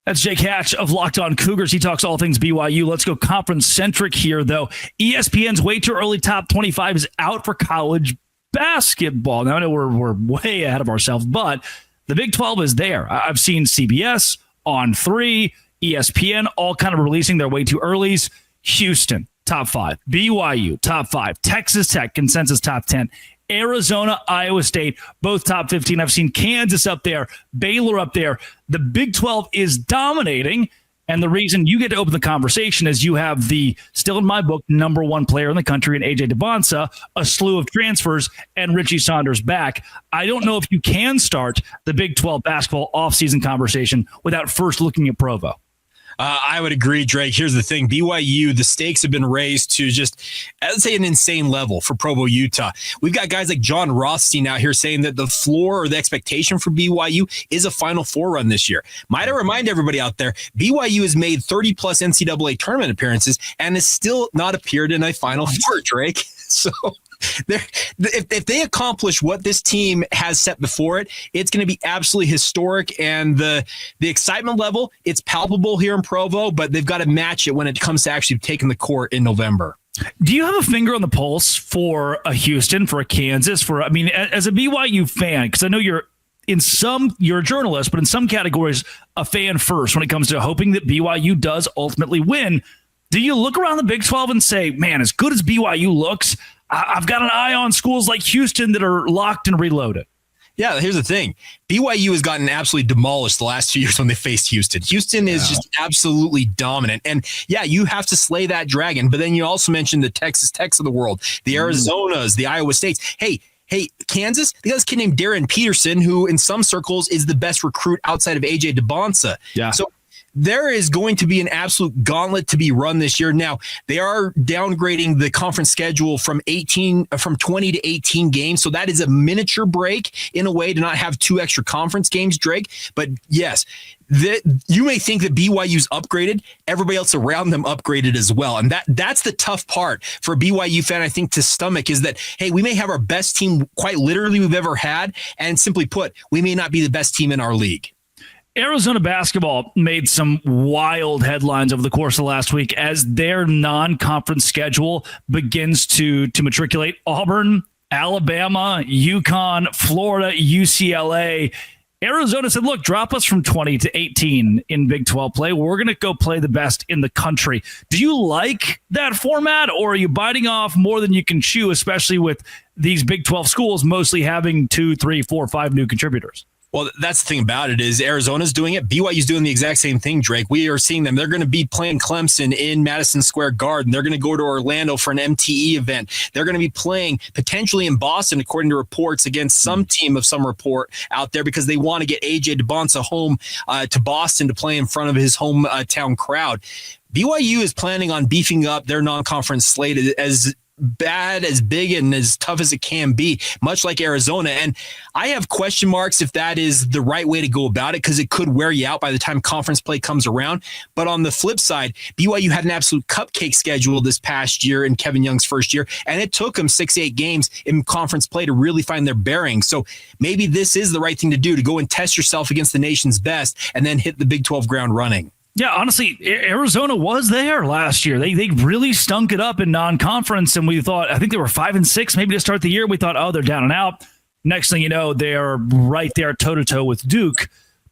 That's Jake Hatch of Locked On Cougars. He talks all things BYU. Let's go conference-centric here, though. ESPN's way too early top 25 is out for college basketball. Now, I know we're way ahead of ourselves, but the Big 12 is there. I've seen CBS, On3, ESPN, all kind of releasing their way too earlys. Houston, top 5. BYU, top 5. Texas Tech, consensus top 10. Arizona, Iowa State, both top 15. I've seen Kansas up there, Baylor up there. The Big 12 is dominating, and the reason you get to open the conversation is you have the, still in my book, number 1 player in the country in AJ Dybantsa, a slew of transfers, and Richie Saunders back. I don't know if you can start the Big 12 basketball offseason conversation without first looking at Provo. I would agree, Drake. Here's the thing. BYU, the stakes have been raised to just, I'd say, an insane level for Provo, Utah. We've got guys like John Rothstein out here saying that the floor or the expectation for BYU is a Final Four run this year. Might I remind everybody out there, BYU has made 30-plus NCAA tournament appearances and has still not appeared in a Final Four, Drake. So if they accomplish what this team has set before it, it's going to be absolutely historic. And the excitement level, it's palpable here in Provo, but they've got to match it when it comes to actually taking the court in November. Do you have a finger on the pulse for a Houston, for a Kansas, as a BYU fan, because I know you're a journalist, but in some categories, a fan first when it comes to hoping that BYU does ultimately win. Do you look around the Big 12 and say, man, as good as BYU looks, I've got an eye on schools like Houston that are locked and reloaded? Yeah, here's the thing. BYU has gotten absolutely demolished the last 2 years when they faced Houston. Houston is just absolutely dominant. And yeah, you have to slay that dragon. But then you also mentioned the Texas Techs of the world, the Arizonas, the Iowa States. Hey, Kansas, they got this kid named Darren Peterson, who in some circles is the best recruit outside of AJ Dybantsa. Yeah. So there is going to be an absolute gauntlet to be run this year. Now, they are downgrading the conference schedule from 20 to 18 games. So that is a miniature break in a way to not have 2 extra conference games, Drake. But yes, you may think that BYU's upgraded. Everybody else around them upgraded as well. And that's the tough part for a BYU fan, I think, to stomach, is that, hey, we may have our best team quite literally we've ever had. And simply put, we may not be the best team in our league. Arizona basketball made some wild headlines over the course of the last week as their non-conference schedule begins to matriculate Auburn, Alabama, UConn, Florida, UCLA. Arizona said, look, drop us from 20 to 18 in Big 12 play. We're going to go play the best in the country. Do you like that format, or are you biting off more than you can chew, especially with these Big 12 schools mostly having 2, 3, 4, 5 new contributors? Well, that's the thing about it is Arizona's doing it. BYU's doing the exact same thing, Drake. We are seeing them. They're going to be playing Clemson in Madison Square Garden. They're going to go to Orlando for an MTE event. They're going to be playing potentially in Boston, according to reports, against some team of some report out there, because they want to get AJ Dybantsa home to Boston to play in front of his hometown crowd. BYU is planning on beefing up their non-conference slate as bad, as big, and as tough as it can be, much like Arizona. And I have question marks if that is the right way to go about it, because it could wear you out by the time conference play comes around. But on the flip side, BYU had an absolute cupcake schedule this past year in Kevin Young's first year, and it took them 6-8 games in conference play to really find their bearings. So maybe this is the right thing to do, to go and test yourself against the nation's best and then hit the Big 12 ground running. Yeah, honestly, Arizona was there last year. They really stunk it up in non-conference, and we thought, I think they were 5-6 maybe to start the year. We thought, oh, they're down and out. Next thing you know, they're right there toe-to-toe with Duke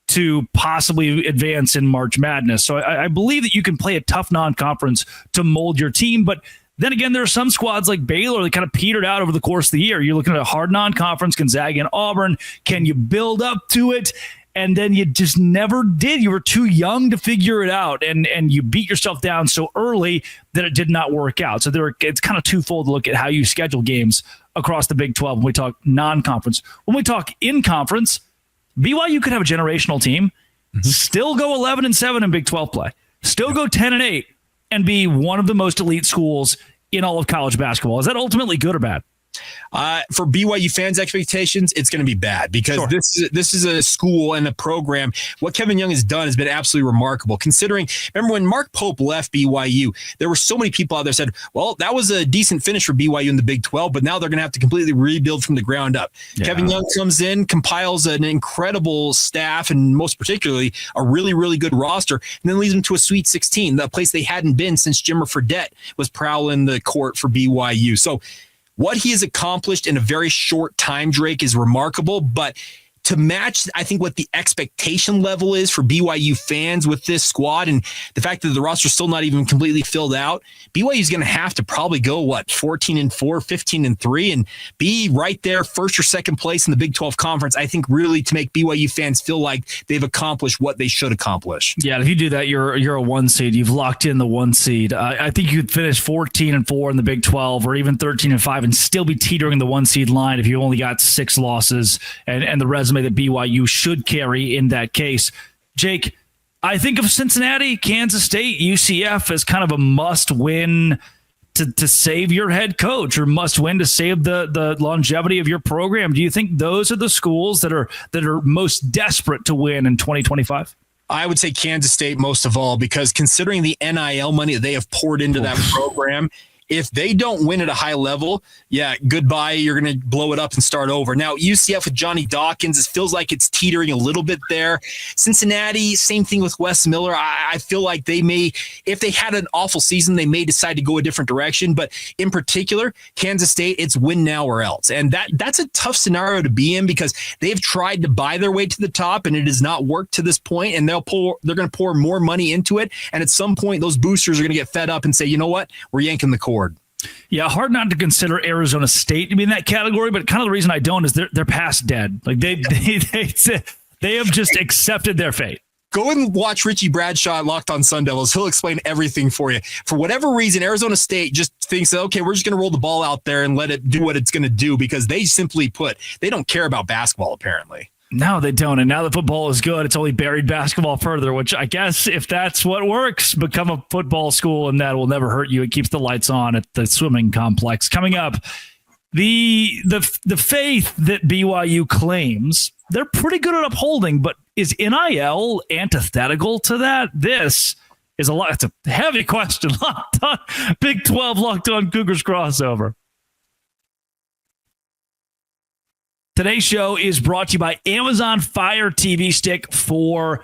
to possibly advance in March Madness. So I believe that you can play a tough non-conference to mold your team, but then again, there are some squads like Baylor that kind of petered out over the course of the year. You're looking at a hard non-conference, Gonzaga and Auburn. Can you build up to it? And then you just never did. You were too young to figure it out, and you beat yourself down so early that it did not work out. So it's kind of twofold to look at how you schedule games across the Big 12 when we talk non-conference. When we talk in-conference, BYU could have a generational team, still go 11-7 in Big 12 play, still go 10-8, and be one of the most elite schools in all of college basketball. Is that ultimately good or bad? For BYU fans' expectations, it's going to be bad because this is a school and a program. What Kevin Young has done has been absolutely remarkable. Considering, remember when Mark Pope left BYU, there were so many people out there said, well, that was a decent finish for BYU in the Big 12, but now they're going to have to completely rebuild from the ground up. Yeah. Kevin Young comes in, compiles an incredible staff, and most particularly a really, really good roster, and then leads them to a Sweet 16, the place they hadn't been since Jimmer Fredette was prowling the court for BYU. So what he has accomplished in a very short time, Drake, is remarkable, but to match, I think, what the expectation level is for BYU fans with this squad and the fact that the roster is still not even completely filled out, BYU is going to have to probably go, 14-4, 15-3, and be right there, first or second place in the Big 12 Conference, I think, really to make BYU fans feel like they've accomplished what they should accomplish. Yeah, if you do that, you're a 1 seed. You've locked in the 1 seed. I think you could finish 14-4 in the Big 12 or even 13-5 and still be teetering the 1 seed line if you only got 6 losses and the resume that BYU should carry in that case. Jake, I think of Cincinnati, Kansas State, UCF as kind of a must-win to save your head coach or must-win to save the longevity of your program. Do you think those are the schools that are most desperate to win in 2025? I would say Kansas State most of all, because considering the NIL money that they have poured into that program, if they don't win at a high level, goodbye. You're going to blow it up and start over. Now, UCF with Johnny Dawkins, it feels like it's teetering a little bit there. Cincinnati, same thing with Wes Miller. I feel like they may, if they had an awful season, they may decide to go a different direction. But in particular, Kansas State, it's win now or else. And that's a tough scenario to be in because they've tried to buy their way to the top and it has not worked to this point. And they're going to pour more money into it. And at some point, those boosters are going to get fed up and say, you know what, we're yanking the cord. Yeah, hard not to consider Arizona State to be in that category, but kind of the reason I don't is they're past dead. Like they have just accepted their fate. Go and watch Richie Bradshaw at Locked on Sun Devils. He'll explain everything for you. For whatever reason, Arizona State just thinks, okay, we're just going to roll the ball out there and let it do what it's going to do because they simply put, they don't care about basketball apparently. No, they don't. And now that football is good, it's only buried basketball further, which I guess if that's what works, become a football school and that will never hurt you. It keeps the lights on at the swimming complex. Coming up, the faith that BYU claims, they're pretty good at upholding, but is NIL antithetical to that? This is it's a heavy question. Locked on Big 12, Locked on Cougars crossover. Today's show is brought to you by Amazon Fire TV Stick 4K.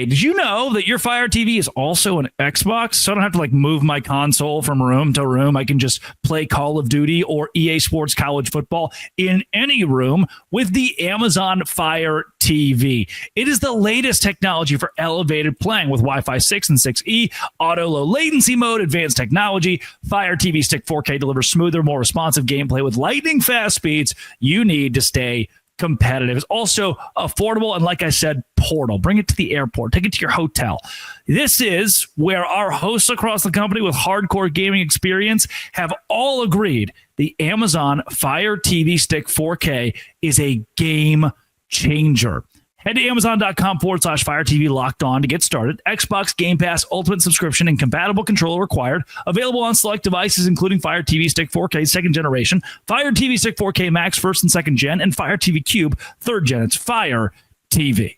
Did you know that your Fire TV is also an Xbox? So I don't have to move my console from room to room. I can just play Call of Duty or EA Sports College Football in any room with the Amazon Fire TV. It is the latest technology for elevated playing with Wi-Fi 6 and 6E, auto low latency mode, advanced technology. Fire TV Stick 4K delivers smoother, more responsive gameplay with lightning fast speeds you need to stay competitive. It's also affordable and, like I said, portal. Bring it to the airport. Take it to your hotel. This is where our hosts across the company with hardcore gaming experience have all agreed the Amazon Fire TV Stick 4K is a game changer. Head to Amazon.com/Fire TV Locked On to get started. Xbox Game Pass Ultimate subscription and compatible controller required. Available on select devices, including Fire TV Stick 4K 2nd generation, Fire TV Stick 4K Max 1st and 2nd gen, and Fire TV Cube 3rd gen. It's Fire TV.